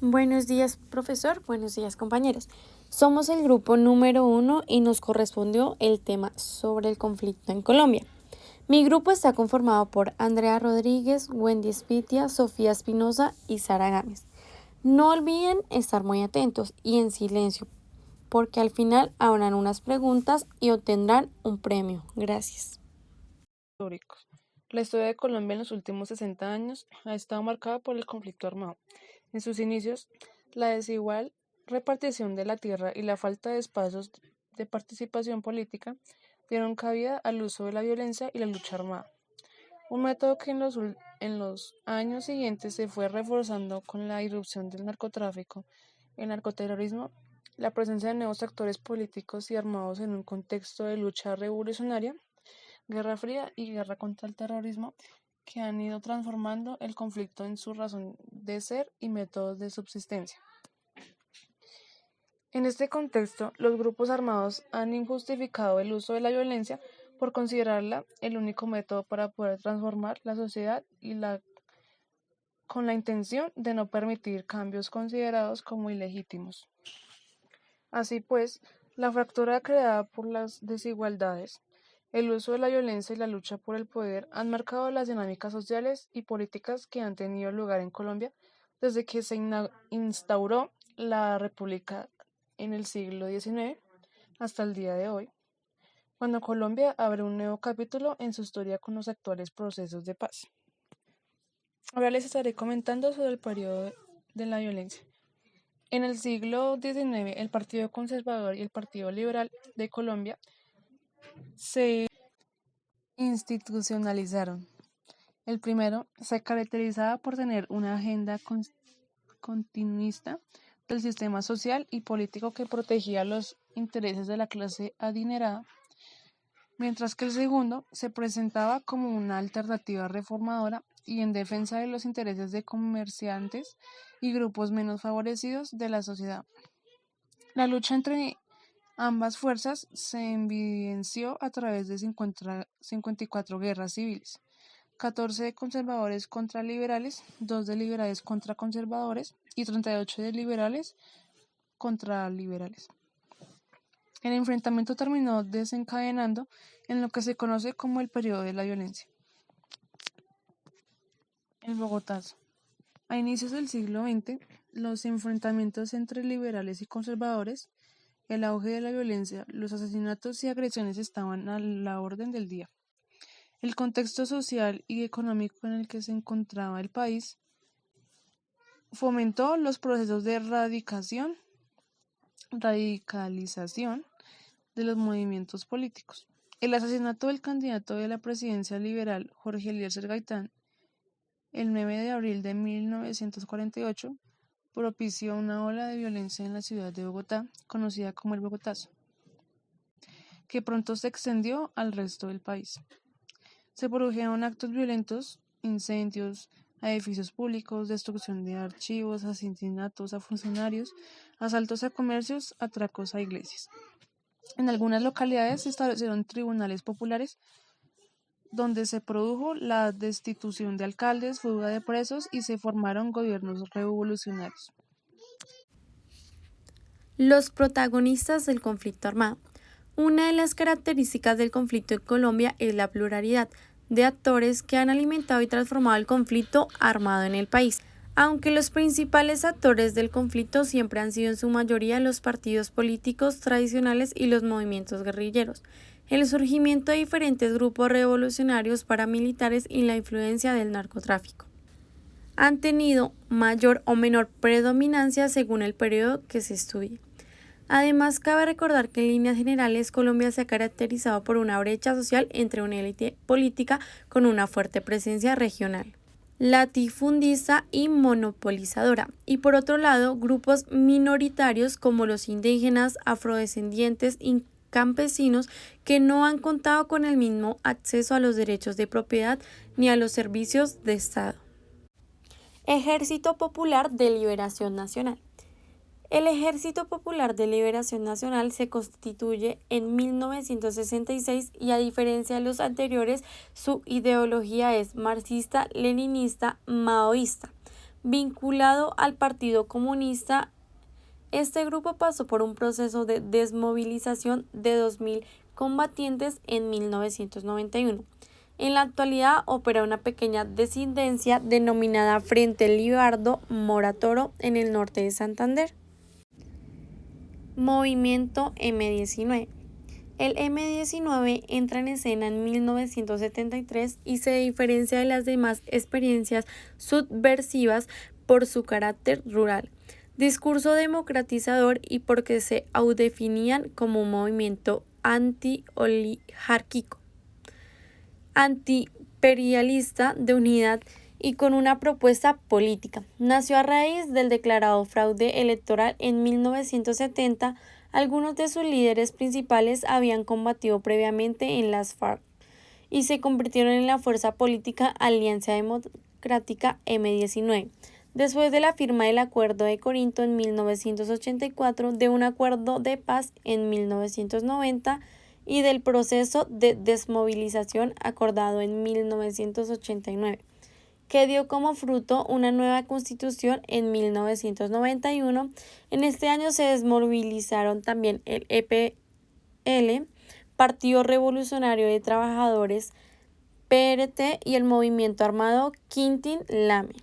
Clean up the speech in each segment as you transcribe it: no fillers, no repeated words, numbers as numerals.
Buenos días, profesor. Buenos días, compañeros. Somos el grupo número 1 y nos correspondió el tema sobre el conflicto en Colombia. Mi grupo está conformado por Andrea Rodríguez, Wendy Spitia, Sofía Espinosa y Sara Gámez. No olviden estar muy atentos y en silencio, porque al final habrán unas preguntas y obtendrán un premio. Gracias. Históricos. La historia de Colombia en los últimos 60 años ha estado marcada por el conflicto armado. En sus inicios, la desigual repartición de la tierra y la falta de espacios de participación política dieron cabida al uso de la violencia y la lucha armada, un método que en los años siguientes se fue reforzando con la irrupción del narcotráfico, el narcoterrorismo, la presencia de nuevos actores políticos y armados en un contexto de lucha revolucionaria, Guerra Fría y guerra contra el terrorismo, que han ido transformando el conflicto en su razón de ser y métodos de subsistencia. En este contexto, los grupos armados han injustificado el uso de la violencia por considerarla el único método para poder transformar la sociedad con la intención de no permitir cambios considerados como ilegítimos. Así pues, la fractura creada por las desigualdades, el uso de la violencia y la lucha por el poder han marcado las dinámicas sociales y políticas que han tenido lugar en Colombia desde que se instauró la República en el siglo XIX hasta el día de hoy, cuando Colombia abre un nuevo capítulo en su historia con los actuales procesos de paz. Ahora les estaré comentando sobre el periodo de la violencia. En el siglo XIX, el Partido Conservador y el Partido Liberal de Colombia se institucionalizaron. El primero se caracterizaba por tener una agenda continuista del sistema social y político que protegía los intereses de la clase adinerada, mientras que el segundo se presentaba como una alternativa reformadora y en defensa de los intereses de comerciantes y grupos menos favorecidos de la sociedad. La lucha entre ambas fuerzas se evidenció a través de 54 guerras civiles, 14 de conservadores contra liberales, 2 de liberales contra conservadores y 38 de liberales contra liberales. El enfrentamiento terminó desencadenando en lo que se conoce como el periodo de la violencia. El Bogotazo. A inicios del siglo XX, los enfrentamientos entre liberales y conservadores, el auge de la violencia, los asesinatos y agresiones estaban a la orden del día. El contexto social y económico en el que se encontraba el país fomentó los procesos de radicalización de los movimientos políticos. El asesinato del candidato de la presidencia liberal, Jorge Eliezer Gaitán, el 9 de abril de 1948, propició una ola de violencia en la ciudad de Bogotá, conocida como el Bogotazo, que pronto se extendió al resto del país. Se produjeron actos violentos, incendios a edificios públicos, destrucción de archivos, asesinatos a funcionarios, asaltos a comercios, atracos a iglesias. En algunas localidades se establecieron tribunales populares donde se produjo la destitución de alcaldes, fuga de presos y se formaron gobiernos revolucionarios. Los protagonistas del conflicto armado. Una de las características del conflicto en Colombia es la pluralidad de actores que han alimentado y transformado el conflicto armado en el país. Aunque los principales actores del conflicto siempre han sido en su mayoría los partidos políticos tradicionales y los movimientos guerrilleros, el surgimiento de diferentes grupos revolucionarios paramilitares y la influencia del narcotráfico han tenido mayor o menor predominancia según el periodo que se estudie. Además, cabe recordar que en líneas generales Colombia se ha caracterizado por una brecha social entre una élite política con una fuerte presencia regional, latifundista y monopolizadora, y por otro lado grupos minoritarios como los indígenas, afrodescendientes y campesinos que no han contado con el mismo acceso a los derechos de propiedad ni a los servicios de Estado. Ejército Popular de Liberación Nacional. El Ejército Popular de Liberación Nacional se constituye en 1966 y a diferencia de los anteriores, su ideología es marxista-leninista-maoísta. Vinculado al Partido Comunista, este grupo pasó por un proceso de desmovilización de 2.000 combatientes en 1991. En la actualidad opera una pequeña disidencia denominada Frente Libardo Mora Toro en el norte de Santander. Movimiento M19. El M19 entra en escena en 1973 y se diferencia de las demás experiencias subversivas por su carácter rural, discurso democratizador y porque se autodefinían como un movimiento anti-oligárquico, antiimperialista de unidad y con una propuesta política. Nació a raíz del declarado fraude electoral en 1970. Algunos de sus líderes principales habían combatido previamente en las FARC y se convirtieron en la fuerza política Alianza Democrática M19. Después de la firma del Acuerdo de Corinto en 1984, de un acuerdo de paz en 1990 y del proceso de desmovilización acordado en 1989, que dio como fruto una nueva constitución en 1991. En este año se desmovilizaron también el EPL, Partido Revolucionario de Trabajadores, PRT y el movimiento armado Quintín Lame.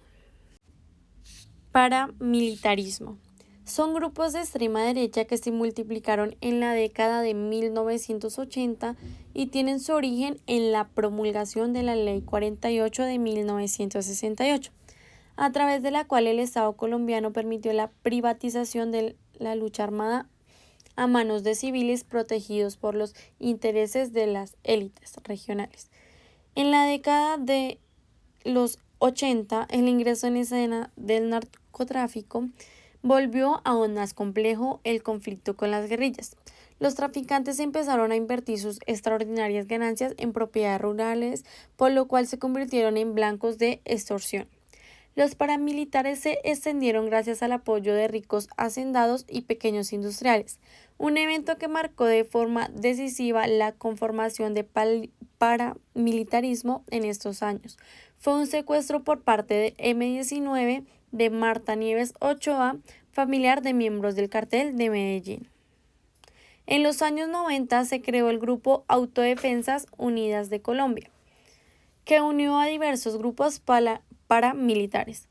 Paramilitarismo. Son grupos de extrema derecha que se multiplicaron en la década de 1980 y tienen su origen en la promulgación de la Ley 48 de 1968, a través de la cual el Estado colombiano permitió la privatización de la lucha armada a manos de civiles protegidos por los intereses de las élites regionales. En la década de los 80, el ingreso en escena del narcotráfico volvió aún más complejo el conflicto con las guerrillas. Los traficantes empezaron a invertir sus extraordinarias ganancias en propiedades rurales, por lo cual se convirtieron en blancos de extorsión. Los paramilitares se extendieron gracias al apoyo de ricos hacendados y pequeños industriales, un evento que marcó de forma decisiva la conformación de paramilitarismo en estos años. Fue un secuestro por parte de M19 de Marta Nieves Ochoa, familiar de miembros del cartel de Medellín. En los años 90 se creó el grupo Autodefensas Unidas de Colombia, que unió a diversos grupos paramilitares.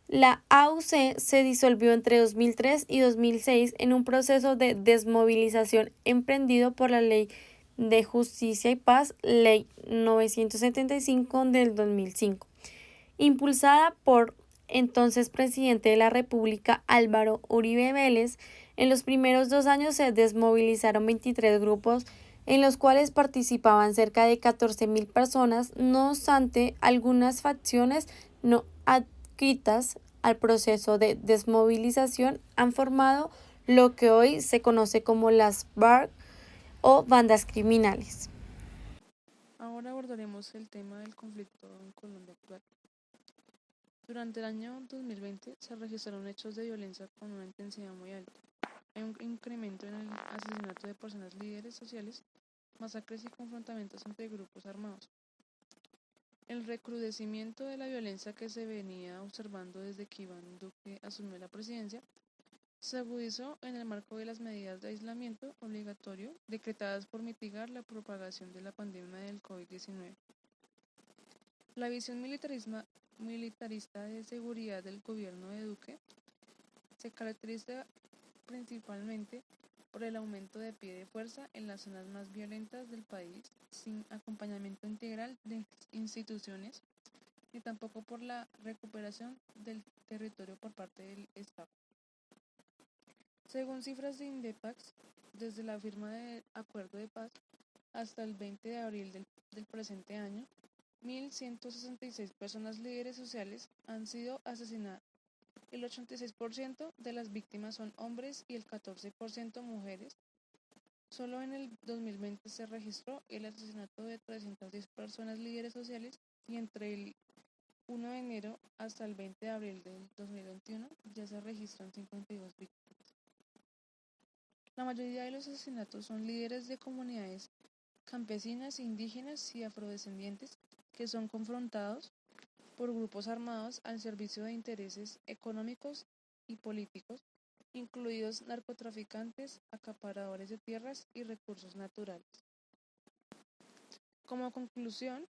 La AUC se disolvió entre 2003 y 2006 en un proceso de desmovilización emprendido por la Ley de Justicia y Paz, Ley 975 del 2005, impulsada por entonces presidente de la República Álvaro Uribe Vélez. En los primeros 2 años se desmovilizaron 23 grupos en los cuales participaban cerca de 14.000 personas. No obstante, algunas facciones no adscritas al proceso de desmovilización han formado lo que hoy se conoce como las FARC o bandas criminales. Ahora abordaremos el tema del conflicto en Colombia actual. Durante el año 2020 se registraron hechos de violencia con una intensidad muy alta. Hay un incremento en el asesinato de personas líderes sociales, masacres y confrontamientos entre grupos armados. El recrudecimiento de la violencia que se venía observando desde que Iván Duque asumió la presidencia se agudizó en el marco de las medidas de aislamiento obligatorio decretadas por mitigar la propagación de la pandemia del COVID-19. La visión militarista de seguridad del gobierno de Duque se caracteriza principalmente por el aumento de pie de fuerza en las zonas más violentas del país, sin acompañamiento integral de instituciones, ni tampoco por la recuperación del territorio por parte del Estado. Según cifras de Indepax, desde la firma del Acuerdo de Paz hasta el 20 de abril del presente año, 1.166 personas líderes sociales han sido asesinadas. El 86% de las víctimas son hombres y el 14% mujeres. Solo en el 2020 se registró el asesinato de 310 personas líderes sociales y entre el 1 de enero hasta el 20 de abril del 2021 ya se registran 52 víctimas. La mayoría de los asesinatos son líderes de comunidades campesinas, indígenas y afrodescendientes que son confrontados por grupos armados al servicio de intereses económicos y políticos, incluidos narcotraficantes, acaparadores de tierras y recursos naturales. Como conclusión,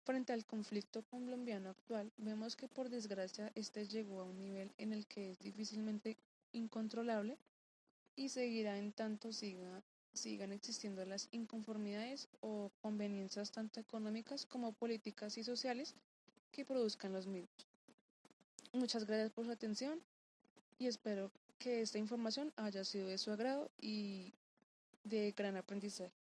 frente al conflicto colombiano actual, vemos que por desgracia este llegó a un nivel en el que es difícilmente incontrolable y seguirá en tanto sigan existiendo las inconformidades o conveniencias tanto económicas como políticas y sociales que produzcan los mismos. Muchas gracias por su atención y espero que esta información haya sido de su agrado y de gran aprendizaje.